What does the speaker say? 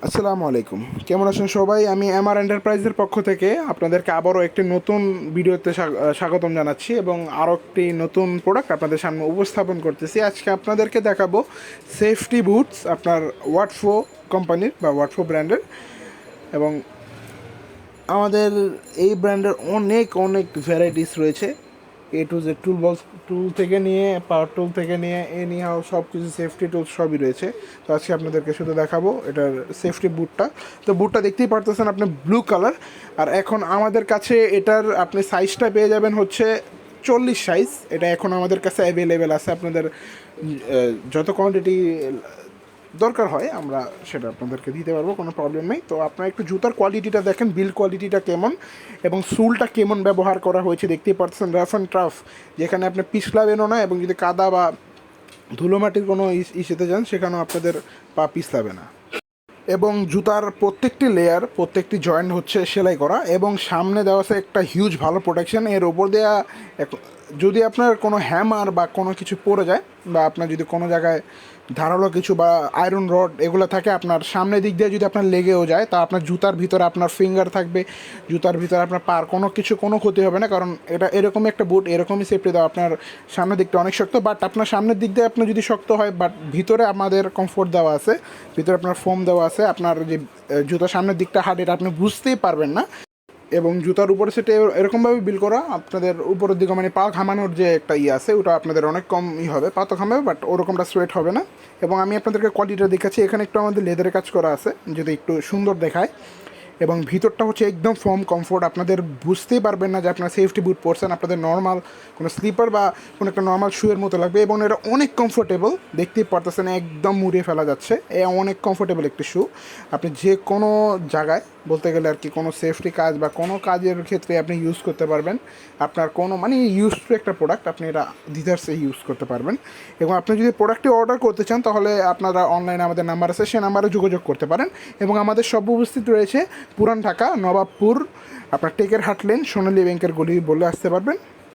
আসসালামু আলাইকুম, কেমন আছেন সবাই? আমি এমআর এন্টারপ্রাইজের পক্ষ থেকে আপনাদেরকে আবারও একটি নতুন ভিডিওতে স্বাগতম জানাচ্ছি এবং আরও একটি নতুন প্রোডাক্ট আপনাদের সামনে উপস্থাপন করতেছি। আজকে আপনাদেরকে দেখাবো সেফটি বুটস, আপনার ওয়াটফো কোম্পানির বা ওয়াটফো ব্র্যান্ডের। এবং আমাদের এই ব্র্যান্ডের অনেক অনেক ভ্যারাইটিস রয়েছে। A to Z টুল থেকে নিয়ে পাওয়ার টুল থেকে নিয়ে হাও সব কিছু সেফটি টুল সবই রয়েছে। তো আজকে আপনাদেরকে শুধু দেখাবো এটার সেফটি বুটটা। তো বুটটা দেখতেই পারতেছেন আপনি, ব্লু কালার। আর এখন আমাদের কাছে এটার আপনি সাইজটা পেয়ে যাবেন হচ্ছে 40 সাইজ। এটা এখন আমাদের কাছে অ্যাভেলেবেল আছে। আপনাদের যত কোয়ান্টিটি দরকার হয় আমরা সেটা আপনাদেরকে দিতে পারবো, কোনো প্রবলেম নেই। তো আপনারা একটু জুতার কোয়ালিটিটা দেখেন, বিল্ড কোয়ালিটিটা কেমন এবং সুলটা কেমন ব্যবহার করা হয়েছে দেখতেই পাচ্ছেন। রাফ অ্যান্ড টাফ, যেখানে আপনি পিছলাবেনও না এবং যদি কাদা বা ধুলোমাটির কোনো ইসেতে যান সেখানেও আপনাদের পা পিছলাবে না। এবং জুতার প্রত্যেকটি লেয়ার, প্রত্যেকটি জয়েন্ট হচ্ছে সেলাই করা এবং সামনে দেওয়া আছে একটা হিউজ ভালো প্রোটেকশন। এর ওপর দেওয়া যদি আপনার কোনো হ্যামার বা কোনো কিছু পড়ে যায় বা আপনার যদি কোনো জায়গায় ধারালো কিছু বা আয়রন রড এগুলো থাকে আপনার সামনের দিক দিয়ে যদি আপনার লেগেও যায়, তা আপনার জুতার ভিতরে আপনার ফিঙ্গার থাকবে, জুতার ভিতরে আপনার পার কোনো ক্ষতি হবে না। কারণ এটা এরকমই একটা বুট, এরকমই সেফটি দেওয়া। আপনার সামনের দিকটা অনেক শক্ত, বাট আপনার সামনের দিক দিয়ে আপনার যদি শক্ত হয়, বাট ভিতরে আমাদের কমফোর্ট দেওয়া আছে, ভিতরে আপনার ফোম দেওয়া আছে। আপনার যে জুতার সামনের দিকটা হার্ড, এটা আপনি বুঝতেই পারবেন না। এবং জুতার উপরে সেটা এরকমভাবে বিল করা, আপনাদের উপরের দিকে মানে পা ঘামানোর যে একটা আছে, ওটা আপনাদের অনেক কম হবে, পা তো ঘামাবে বাট ওরকমটা সোয়েট হবে না। এবং আমি আপনাদেরকে কোয়ালিটিটা দেখাচ্ছি। এখানে একটু আমাদের লেদারের কাজ করা আছে, যদি একটু সুন্দর দেখায়। এবং ভিতরটা হচ্ছে একদম ফর্ম কমফোর্ট, আপনাদের বুঝতেই পারবেন না যে আপনার সেফটি বুট পরছেন। আপনাদের নর্মাল কোনো স্লিপার বা কোনো একটা নর্মাল শুয়ের মতো লাগবে এবং এটা অনেক কমফোর্টেবল, দেখতেই পারতেছেন একদম মুড়িয়ে ফেলা যাচ্ছে। অনেক কমফোর্টেবল একটি শু। আপনি যে কোনো জায়গায় বলতে গেলে আর কি, কোনো সেফটি কাজ বা কোনো কাজের ক্ষেত্রে আপনি ইউজ করতে পারবেন। আপনার কোনো মানে ইউজ টু একটা প্রোডাক্ট, আপনি এটা দ্বিধার্সে ইউজ করতে পারবেন। এবং আপনি যদি প্রোডাক্টটি অর্ডার করতে চান তাহলে আপনারা অনলাইনে আমাদের নাম্বার আছে, সে নাম্বারে যোগাযোগ করতে পারেন। এবং আমাদের সব উপস্থিত রয়েছে পুরান ঢাকা, নবাবপুর, আপনার টেকের হাট লেন, সোনালী ব্যাংকের গলি বলে আসতে পারবেন।